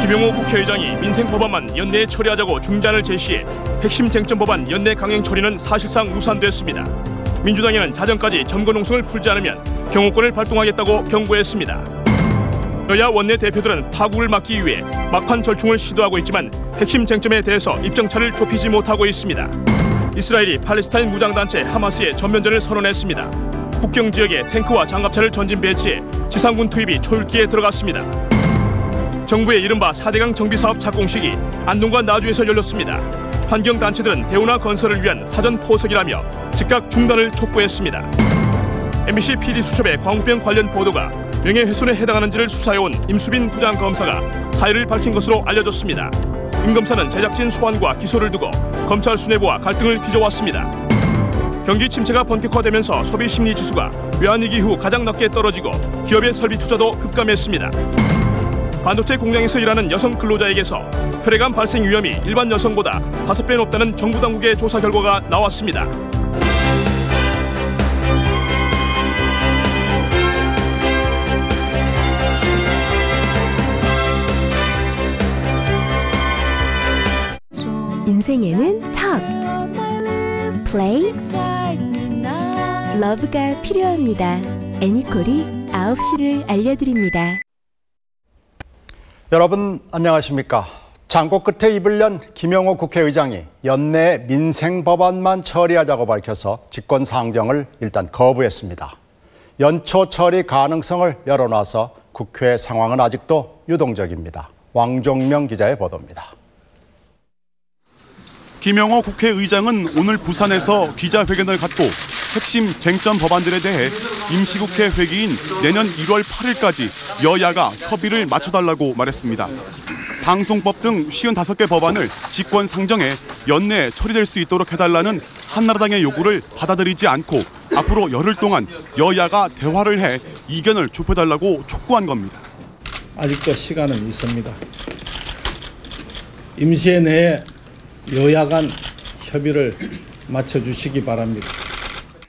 김영호 국회의장이 민생 법안만 연내에 처리하자고 중재안을 제시해 핵심 쟁점 법안 연내 강행 처리는 사실상 무산됐습니다. 민주당에는 자정까지 점거 농성을 풀지 않으면 경호권을 발동하겠다고 경고했습니다. 여야 원내 대표들은 파국을 막기 위해 막판 절충을 시도하고 있지만 핵심 쟁점에 대해서 입장차를 좁히지 못하고 있습니다. 이스라엘이 팔레스타인 무장단체 하마스에 전면전을 선언했습니다. 국경 지역에 탱크와 장갑차를 전진 배치해 지상군 투입이 초읽기에 들어갔습니다. 정부의 이른바 4대강 정비사업 착공식이 안동과 나주에서 열렸습니다. 환경단체들은 대운하 건설을 위한 사전 포석이라며 즉각 중단을 촉구했습니다. MBC PD수첩의 광우병 관련 보도가 명예훼손에 해당하는지를 수사해온 임수빈 부장검사가 사실을 밝힌 것으로 알려졌습니다. 임 검사는 제작진 소환과 기소를 두고 검찰 수뇌부와 갈등을 빚어왔습니다. 경기 침체가 본격화되면서 소비 심리 지수가 외환위기 이후 가장 낮게 떨어지고 기업의 설비 투자도 급감했습니다. 반도체 공장에서 일하는 여성 근로자에게서 혈액암 발생 위험이 일반 여성보다 5배 높다는 정부 당국의 조사 결과가 나왔습니다. 인생에는 턱, 플레이, 러브가 필요합니다. 애니콜이 9시를 알려드립니다. 여러분 안녕하십니까? 장고 끝에 입을 연 김영호 국회의장이 연내 민생 법안만 처리하자고 밝혀서 직권상정을 일단 거부했습니다. 연초 처리 가능성을 열어놔서 국회 상황은 아직도 유동적입니다. 왕종명 기자의 보도입니다. 김영호 국회의장은 오늘 부산에서 기자회견을 갖고 핵심 쟁점 법안들에 대해 임시국회 회기인 내년 1월 8일까지 여야가 협의를 맞춰달라고 말했습니다. 방송법 등 55개 법안을 직권 상정해 연내에 처리될 수 있도록 해달라는 한나라당의 요구를 받아들이지 않고 앞으로 열흘 동안 여야가 대화를 해 이견을 좁혀달라고 촉구한 겁니다. 아직도 시간은 있습니다. 임시회 내에 여야 간 협의를 맞춰주시기 바랍니다.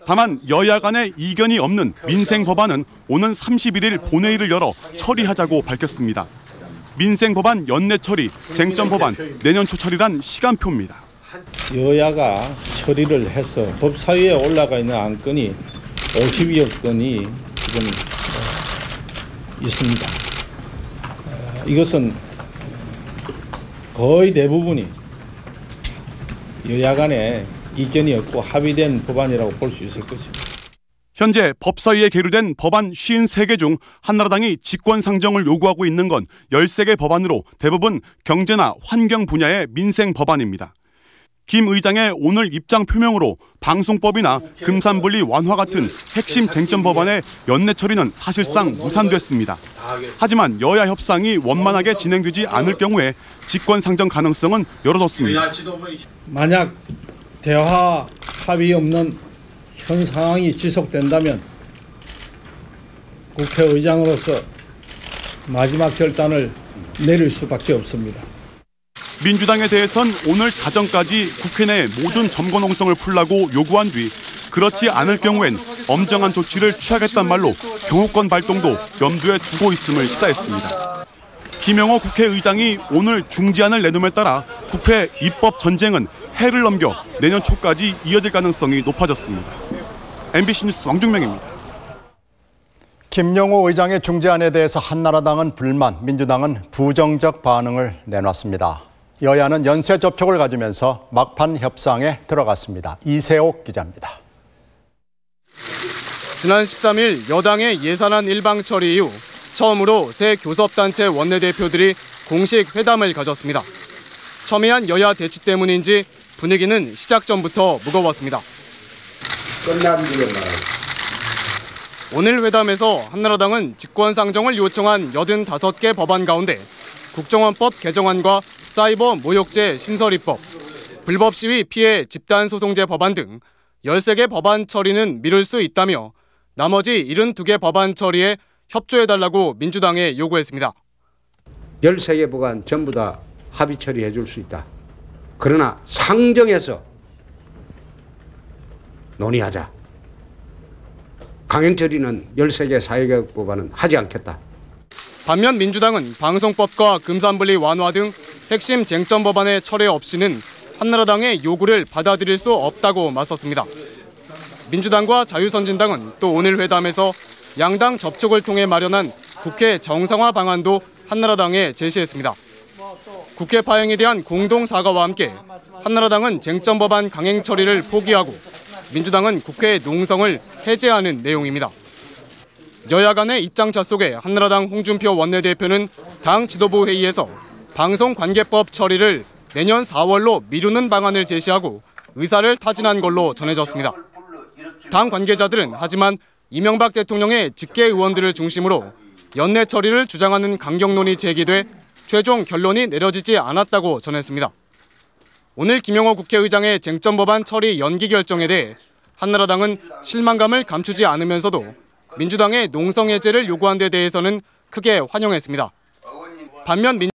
다만 여야 간의 이견이 없는 민생 법안은 오는 31일 본회의를 열어 처리하자고 밝혔습니다. 민생 법안 연내 처리, 쟁점 법안 내년 초 처리란 시간표입니다. 여야가 처리를 해서 법사위에 올라가 있는 안건이 50여 건이 지금 있습니다. 이것은 거의 대부분이 여야 간에 이견이 없고 합의된 법안이라고 볼 수 있을 것입니다. 현재 법사위에 계류된 법안 53개 중 한나라당이 직권상정을 요구하고 있는 건 13개 법안으로 대부분 경제나 환경 분야의 민생 법안입니다. 김 의장의 오늘 입장 표명으로 방송법이나 금산분리 완화 같은 핵심 쟁점 법안의 연내 처리는 사실상 무산됐습니다. 하지만 여야 협상이 원만하게 진행되지 않을 경우에 직권상정 가능성은 열어뒀습니다. 만약 대화 합의 없는 현 상황이 지속된다면 국회의장으로서 마지막 결단을 내릴 수밖에 없습니다. 민주당에 대해선 오늘 자정까지 국회 내 모든 점거 농성을 풀라고 요구한 뒤 그렇지 않을 경우엔 엄정한 조치를 취하겠다는 말로 경호권 발동도 염두에 두고 있음을 시사했습니다. 김영호 국회의장이 오늘 중지안을 내놓음에 따라 국회 입법 전쟁은 해를 넘겨 내년 초까지 이어질 가능성이 높아졌습니다. MBC 뉴스 왕종명입니다. 김영호 의장의 중재안에 대해서 한나라당은 불만, 민주당은 부정적 반응을 내놨습니다. 여야는 연쇄 접촉을 가지면서 막판 협상에 들어갔습니다. 이세옥 기자입니다. 지난 13일 여당의 예산안 일방 처리 이후 처음으로 새 교섭단체 원내대표들이 공식 회담을 가졌습니다. 첨예한 여야 대치 때문인지 분위기는 시작 전부터 무거웠습니다. 오늘 회담에서 한나라당은 직권상정을 요청한 85개 법안 가운데 국정원법 개정안과 사이버 모욕죄 신설입법, 불법 시위 피해 집단소송제 법안 등 13개 법안 처리는 미룰 수 있다며 나머지 72개 법안 처리에 협조해달라고 민주당에 요구했습니다. 13개 법안 전부 다 합의 처리해 줄 수 있다. 그러나 상정해서 논의하자. 강행 처리는 13개 사회개혁 법안은 하지 않겠다. 반면 민주당은 방송법과 금산분리 완화 등 핵심 쟁점 법안의 철회 없이는 한나라당의 요구를 받아들일 수 없다고 맞섰습니다. 민주당과 자유선진당은 또 오늘 회담에서 양당 접촉을 통해 마련한 국회 정상화 방안도 한나라당에 제시했습니다. 국회 파행에 대한 공동 사과와 함께 한나라당은 쟁점 법안 강행 처리를 포기하고 민주당은 국회 농성을 해제하는 내용입니다. 여야 간의 입장차 속에 한나라당 홍준표 원내대표는 당 지도부 회의에서 방송관계법 처리를 내년 4월로 미루는 방안을 제시하고 의사를 타진한 걸로 전해졌습니다. 당 관계자들은 하지만 이명박 대통령의 직계 의원들을 중심으로 연내 처리를 주장하는 강경론이 제기돼 최종 결론이 내려지지 않았다고 전했습니다. 오늘 김영호 국회의장의 쟁점 법안 처리 연기 결정에 대해 한나라당은 실망감을 감추지 않으면서도 민주당의 농성 해제를 요구한 데 대해서는 크게 환영했습니다. 반면